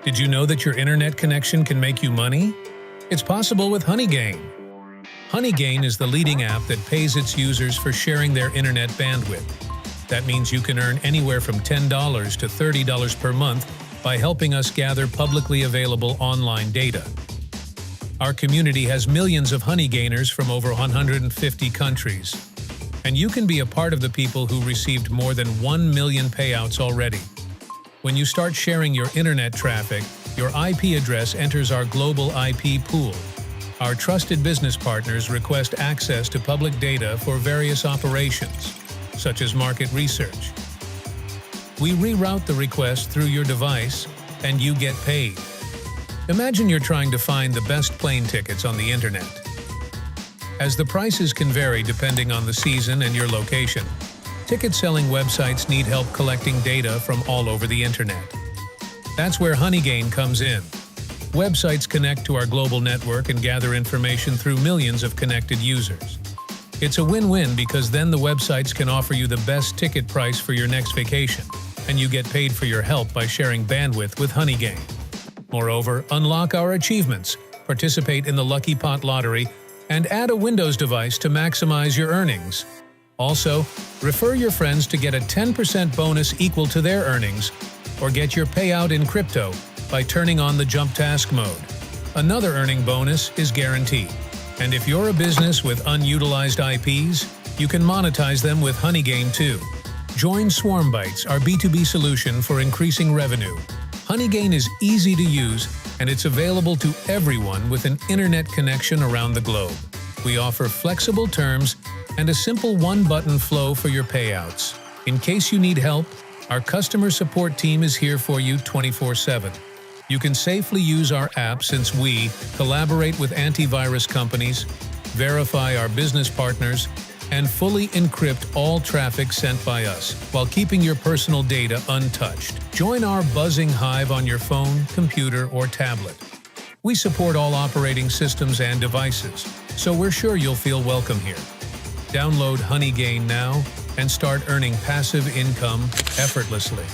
Did you know that your internet connection can make you money? It's possible with HONEYGAIN. HONEYGAIN is the leading app that pays its users for sharing their internet bandwidth. That means you can earn anywhere from $10 to $30 per month by helping us gather publicly available online data. Our community has millions of HONEYGAINers from over 150 countries. And you can be a part of the people who received more than 1 million payouts already. When you start sharing your internet traffic, your IP address enters our global IP pool. Our trusted business partners request access to public data for various operations, such as market research. We reroute the request through your device, and you get paid. Imagine you're trying to find the best plane tickets on the internet. As the prices can vary depending on the season and your location, ticket-selling websites need help collecting data from all over the internet. That's where HONEYGAIN comes in. Websites connect to our global network and gather information through millions of connected users. It's a win-win because then the websites can offer you the best ticket price for your next vacation, and you get paid for your help by sharing bandwidth with HONEYGAIN. Moreover, unlock our achievements, participate in the Lucky Pot lottery, and add a Windows device to maximize your earnings. Also, refer your friends to get a 10% bonus equal to their earnings, or get your payout in crypto by turning on the Jump Task mode. Another earning bonus is guaranteed. And if you're a business with unutilized IPs, you can monetize them with HONEYGAIN too. Join SwarmBytes, our B2B solution for increasing revenue. HONEYGAIN is easy to use, and it's available to everyone with an internet connection around the globe. We offer flexible terms and a simple one-button flow for your payouts. In case you need help, our customer support team is here for you 24/7. You can safely use our app since we collaborate with antivirus companies, verify our business partners, and fully encrypt all traffic sent by us while keeping your personal data untouched. Join our buzzing hive on your phone, computer, or tablet. We support all operating systems and devices, so we're sure you'll feel welcome here. Download HONEYGAIN now and start earning passive income effortlessly.